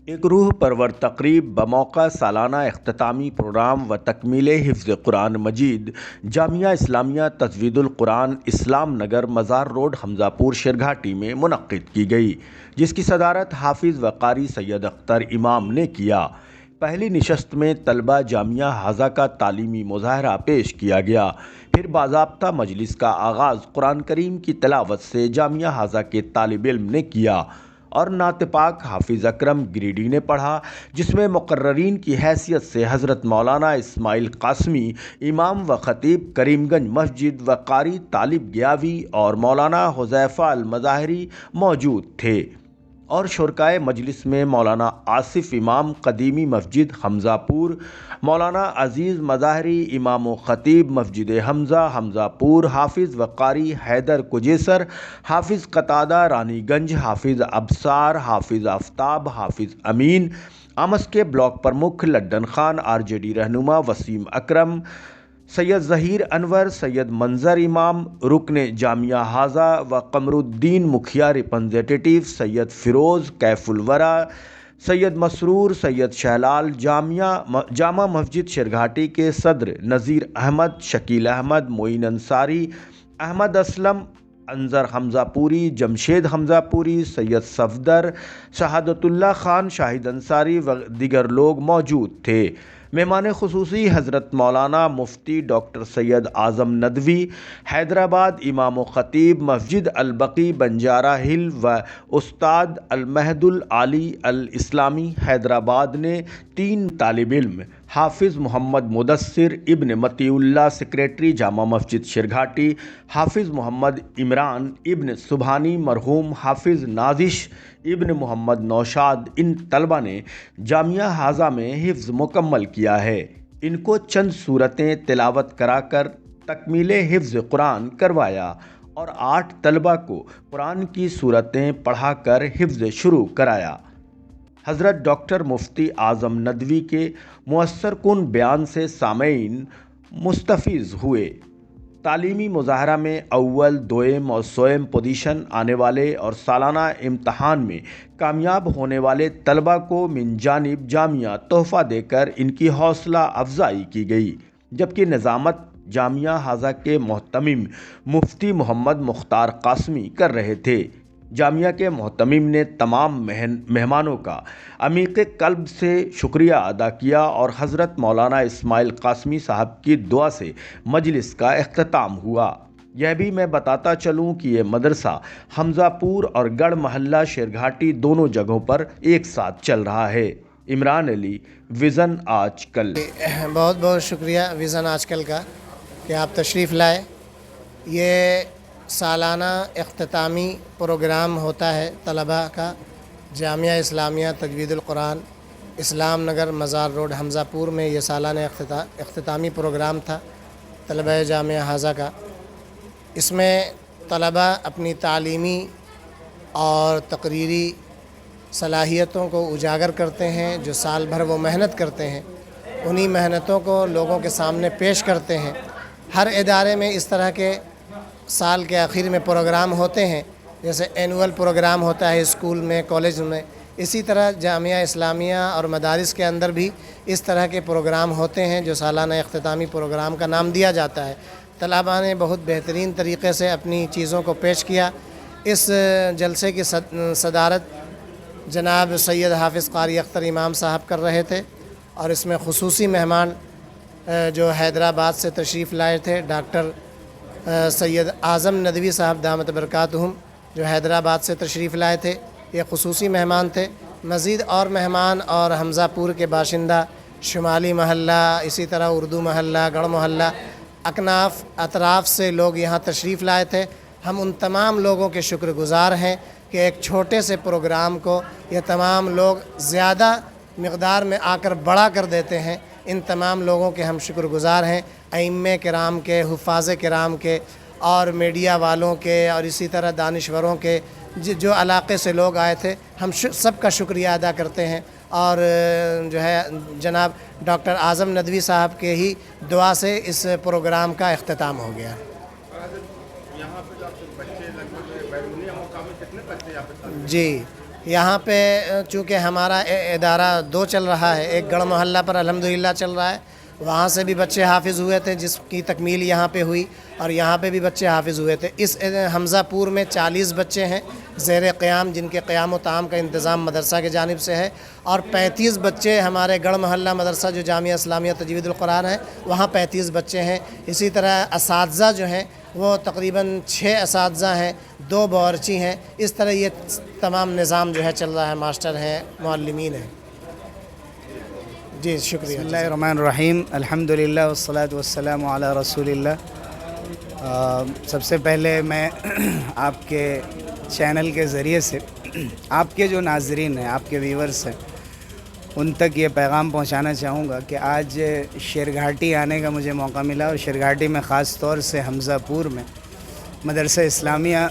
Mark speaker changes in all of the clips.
Speaker 1: ایک روح پرور تقریب بموقع سالانہ اختتامی پروگرام و تکمیل حفظ قرآن مجید جامعہ اسلامیہ تجوید القرآن اسلام نگر مزار روڈ حمزہ پور شرگھاٹی میں منعقد کی گئی، جس کی صدارت حافظ و قاری سید اختر امام نے کیا۔ پہلی نشست میں طلبہ جامعہ حاضہ کا تعلیمی مظاہرہ پیش کیا گیا، پھر باضابطہ مجلس کا آغاز قرآن کریم کی تلاوت سے جامعہ حاضہ کے طالب علم نے کیا اور نعت پاک حافظ اکرم گریڈی نے پڑھا، جس میں مقررین کی حیثیت سے حضرت مولانا اسماعیل قاسمی امام و خطیب کریم گنج مسجد و قاری طالب گیاوی اور مولانا حذیفہ المظاہری موجود تھے، اور شرکائے مجلس میں مولانا آصف امام قدیمی مسجد حمزہ پور، مولانا عزیز مظاہری امام و خطیب مسجد حمزہ پور، حافظ و قاری حیدر کجیسر، حافظ قتادہ رانی گنج، حافظ ابصار، حافظ آفتاب، حافظ امین، آمس کے بلاک پرمکھ لڈن خان، RJD رہنما وسیم اکرم، سید ظہیر انور، سید منظر امام رکن جامعہ حاضہ و قمر الدین مکھیا ریپرزنٹیٹیو، سید فیروز کیف الورا، سید مسرور، سید شہلال، جامع مسجد شرگھاٹی کے صدر نذیر احمد، شکیل احمد، معین انصاری، احمد اسلم، انظر حمزہ پوری، جمشید حمزہ پوری، سید صفدر، شہادت اللہ خان، شاہد انصاری و دیگر لوگ موجود تھے۔ مہمان خصوصی حضرت مولانا مفتی ڈاکٹر سید اعظم ندوی حیدرآباد امام و خطیب مسجد البقیع بنجارہ ہل و استاد المہد العالی الاسلامی حیدرآباد نے 3 طالب علم حافظ محمد مدثر ابن مطیع اللہ سیکریٹری جامع مسجد شرگھاٹی، حافظ محمد عمران ابن سبحانی مرحوم حافظ نازش ابن محمد نوشاد، ان طلبہ نے جامعہ حاضہ میں حفظ مکمل کیا ہے۔ ان کو چند سورتیں تلاوت کرا کر تکمیل حفظ قرآن کروایا اور 8 طلبہ کو قرآن کی سورتیں پڑھا کر حفظ شروع کرایا۔ حضرت ڈاکٹر مفتی اعظم ندوی کے مؤثر کن بیان سے سامعین مستفیض ہوئے۔ تعلیمی مظاہرہ میں اول، دوئم اور سوئم پوزیشن آنے والے اور سالانہ امتحان میں کامیاب ہونے والے طلبہ کو من جانب جامعہ تحفہ دے کر ان کی حوصلہ افزائی کی گئی، جبکہ نظامت جامعہ حاضہ کے محتمم مفتی محمد مختار قاسمی کر رہے تھے۔ جامعہ کے محتمم نے تمام مہمانوں کا عمیق قلب سے شکریہ ادا کیا اور حضرت مولانا اسماعیل قاسمی صاحب کی دعا سے مجلس کا اختتام ہوا۔ یہ بھی میں بتاتا چلوں کہ یہ مدرسہ حمزہ پور اور گڑھ محلہ شرگھاٹی دونوں جگہوں پر ایک ساتھ چل رہا ہے۔ عمران علی، ویژن آج کل۔
Speaker 2: بہت بہت شکریہ ویژن آج کل کا کہ آپ تشریف لائے۔ یہ سالانہ اختتامی پروگرام ہوتا ہے طلباء کا، جامعہ اسلامیہ تجوید القرآن اسلام نگر مزار روڈ حمزہ پور میں یہ سالانہ اختتامی پروگرام تھا طلباء جامعہ حاضہ کا۔ اس میں طلباء اپنی تعلیمی اور تقریری صلاحیتوں کو اجاگر کرتے ہیں، جو سال بھر وہ محنت کرتے ہیں، انہی محنتوں کو لوگوں کے سامنے پیش کرتے ہیں۔ ہر ادارے میں اس طرح کے سال کے آخر میں پروگرام ہوتے ہیں، جیسے اینول پروگرام ہوتا ہے اسکول میں، کالج میں، اسی طرح جامعہ اسلامیہ اور مدارس کے اندر بھی اس طرح کے پروگرام ہوتے ہیں جو سالانہ اختتامی پروگرام کا نام دیا جاتا ہے۔ طلباء نے بہت بہترین طریقے سے اپنی چیزوں کو پیش کیا۔ اس جلسے کی صدارت جناب سید حافظ قاری اختر امام صاحب کر رہے تھے، اور اس میں خصوصی مہمان جو حیدرآباد سے تشریف لائے تھے ڈاکٹر سید اعظم ندوی صاحب دامت برکاتہم، جو حیدرآباد سے تشریف لائے تھے، یہ خصوصی مہمان تھے۔ مزید اور مہمان اور حمزہ پور کے باشندہ شمالی محلہ، اسی طرح اردو محلہ، گڑھ محلہ، اکناف اطراف سے لوگ یہاں تشریف لائے تھے۔ ہم ان تمام لوگوں کے شکر گزار ہیں کہ ایک چھوٹے سے پروگرام کو یہ تمام لوگ زیادہ مقدار میں آ کر بڑا کر دیتے ہیں۔ ان تمام لوگوں کے ہم شکر گزار ہیں، ائمہ کرام کے، حفاظ کرام کے، اور میڈیا والوں کے، اور اسی طرح دانشوروں کے، جو علاقے سے لوگ آئے تھے، ہم سب کا شکریہ ادا کرتے ہیں۔ اور جو ہے جناب ڈاکٹر اعظم ندوی صاحب کے ہی دعا سے اس پروگرام کا اختتام ہو گیا۔ جی، यहाँ पे चूँकि हमारा इदारा 2 चल रहा है, एक गढ़ मोहल्ला पर अल्हम्दुलिल्लाह चल रहा है, वहाँ से भी बच्चे हाफिज़ हुए थे जिसकी तकमील यहाँ पे हुई, और यहाँ पे भी बच्चे हाफिज़ हुए थे। इस हमज़ापुर में 40 बच्चे हैं ज़ेर क़याम, जिनके क़याम व ताम का इंतज़ाम मदरसा की जानिब से है, और 35 बच्चे हमारे गढ़ मोहल्ला मदरसा जो जामिया इस्लामिया तजवीदुल कुरान है, वहाँ 35 बच्चे हैं। इसी तरह असातिज़ा जो हैं वो तकरीबन 6 असातिज़ा हैं, 2 बावर्ची हैं। इस तरह ये तमाम निज़ाम जो है चल रहा है, मास्टर हैं, मुअल्लिमीन हैं। जी शुक्रिया।
Speaker 3: बिस्मिल्लाहिर्रहमानिर्रहीम, अल्हम्दुलिल्लाह वस्सलातु वस्सलामु अला रसूलिल्लाह। सबसे पहले मैं आपके चैनल के ज़रिए से आपके जो नाज़रीन हैं, आपके व्यूवर्स हैं, उन तक ये पैगाम पहुंचाना चाहूँगा कि आज शेरघाटी आने का मुझे मौका मिला, और शेरघाटी में ख़ास तौर से हमज़ापुर में मदरसा इस्लामिया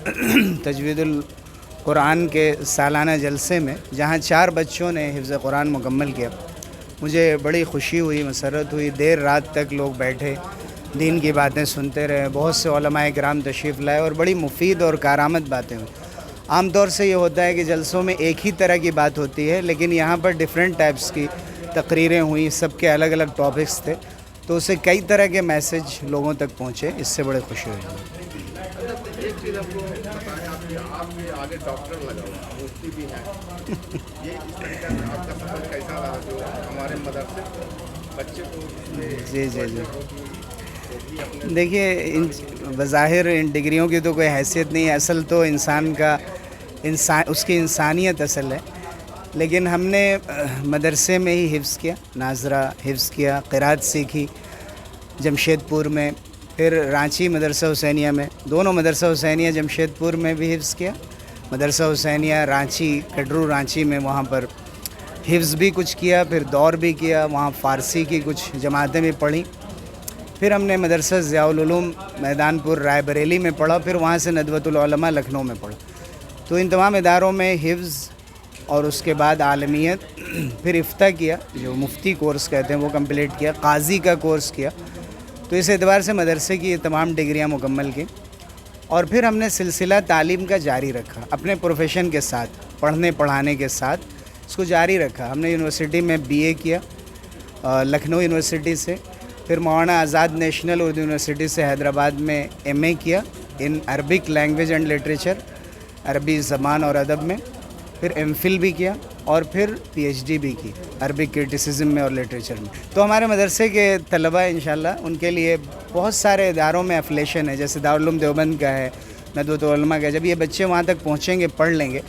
Speaker 3: तजवीदुल कुरान के सालाना जलसे में, जहाँ 4 बच्चों ने हिफ्ज़ कुरान मुकम्मल किया, मुझे बड़ी ख़ुशी हुई, मसरत हुई। देर रात तक लोग बैठे दीन की बातें सुनते रहे, बहुत से उलमाए किराम तशरीफ़ लाए और बड़ी मुफीद और कारआमद बातें हुई। आम तौर से ये होता है कि जलसों में एक ही तरह की बात होती है, लेकिन यहाँ पर डिफरेंट टाइप्स की तकरीरें हुई, सबके अलग अलग टॉपिक्स थे, तो उससे कई तरह के मैसेज लोगों तक पहुँचे, इससे बड़ी खुशी हुई।
Speaker 4: एक चीज़ आपको बताएं, आपके आगे डॉक्टर लगा हुआ, मुफ्ती भी हैं, ये इस तरीके से आपका सफ़र कैसा रहा जो हमारे मदरसे बच्चे को
Speaker 3: जी देखिए, इन बज़ाहिर इन डिग्रियों की तो कोई हैसियत नहीं है, असल तो उसकी इंसानियत असल है। लेकिन हमने मदरसे में ही हिफ्ज़ किया, नाज़रा हिफ्ज़ किया, क़िरात सीखी जमशेदपुर में, फिर रांची मदरसा हुसैनिया में, दोनों मदरसा हुसैनिया जमशेदपुर में भी हिफ्ज़ किया, मदरसा हुसैनिया रांची कटरू रांची में वहाँ पर हिफ्ज़ भी कुछ किया, फिर दौर भी किया, वहाँ फ़ारसी की कुछ जमातें भी पढ़ी। फिर हमने मदरसा ज़ियाउल उलूम मैदानपुर रायबरेली में पढ़ा, फिर वहाँ से नदवतुल उलमा लखनऊ में पढ़ा। तो इन तमाम इदारों में हिफ्ज़ और उसके बाद आलमियत, फिर इफ्ता किया, जो मुफ्ती कोर्स कहते हैं वो कंप्लीट किया, काजी का कोर्स किया। तो इस एतबार से मदरसे की ये तमाम डिग्रियाँ मुकम्मल की, और फिर हमने सिलसिला तालीम का जारी रखा, अपने प्रोफेशन के साथ, पढ़ने पढ़ाने के साथ इसको जारी रखा। हमने यूनिवर्सिटी में BA किया लखनऊ यूनिवर्सिटी से, फिर मौलाना आज़ाद नेशनल उर्दू यूनिवर्सिटी से हैदराबाद में MA किया in Arabic language and literature, अरबी ज़बान और अदब में, फिर MPhil भी किया, और फिर PhD भी की अरबिक क्रिटिसिज्म में और लिटरेचर में। तो हमारे मदरसे के तलबा इंशाल्लाह उनके लिए बहुत सारे इदारों में एफिलिएशन है, जैसे दारुल उलूम देवबंद का है, नदवतुल उलमा का है। जब ये बच्चे वहाँ तक पहुँचेंगे, पढ़ लेंगे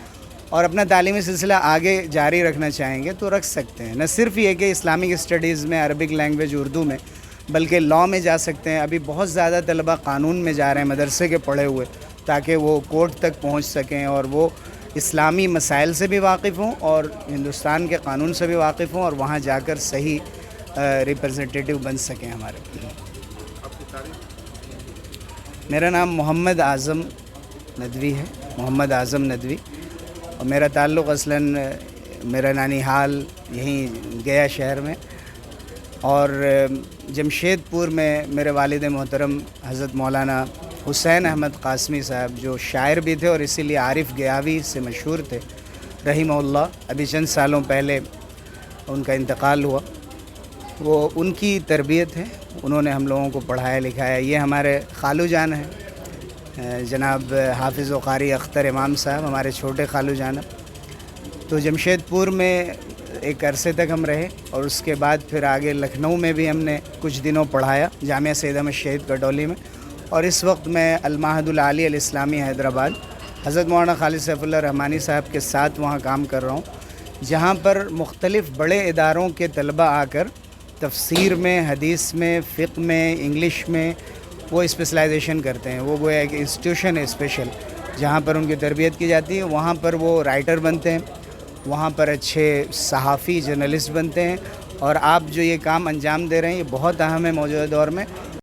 Speaker 3: और अपना तालीमी सिलसिला आगे जारी रखना चाहेंगे तो रख सकते हैं। न सिर्फ ये कि इस्लामिक स्टडीज़ में, अरबिक लैंग्वेज उर्दू में, बल्कि लॉ में जा सकते हैं। अभी बहुत ज़्यादा तलबा कानून में जा रहे हैं मदरसे के पढ़े हुए, ताकि वो कोर्ट तक पहुँच सकें और वो इस्लामी मसाइल से भी वाकिफ़ हों और हिंदुस्तान के कानून से भी वाकिफ़ हों, और वहाँ जाकर सही रिप्रेजेंटेटिव बन सकें हमारे। मेरा नाम मोहम्मद आज़म नदवी है, मोहम्मद आज़म नदवी, और मेरा ताल्लुक़ असलन मेरा नानीहाल यहीं गया शहर में, और जमशेदपुर में मेरे वालिद मोहतरम हज़रत मौलाना हुसैन अहमद क़ासमी साहब, जो शायर भी थे और इसीलिए आरिफ गयावी से मशहूर थे, रहीमहुल्लाह। अभी चंद सालों पहले उनका इंतकाल हुआ। वो उनकी तरबियत है, उन्होंने हम लोगों को पढ़ाया लिखाया। ये हमारे खालू जान हैं, जनाब हाफिज़ व क़ारी अख्तर इमाम साहब, हमारे छोटे खालू जान। तो जमशेदपुर में एक अरसे तक हम रहे, और उसके बाद फिर आगे लखनऊ में भी हमने कुछ दिनों पढ़ाया, जामिया सैयद अहमद शहीद कटौली में। और इस वक्त मैं अल-माहदुल आली अल-इस्लामी हैदराबाद हज़रत मौलाना खालिद सैफुल्लाह रहमानी साहब के साथ वहाँ काम कर रहा हूँ, जहाँ पर मुख्तलिफ़ बड़े इदारों के तलबा आकर तफसीर में, हदीस में, फ़िक़्ह में, इंग्लिश में वो स्पेशलाइजेशन करते हैं। वो गोया एक इंस्टीट्यूशन है स्पेशल, जहाँ पर उनकी तरबियत की जाती है। वहाँ पर वो राइटर बनते हैं, वहाँ पर अच्छे सहाफ़ी जर्नलिस्ट बनते हैं, और आप जो ये काम अंजाम दे रहे हैं ये बहुत अहम है मौजूदा दौर में।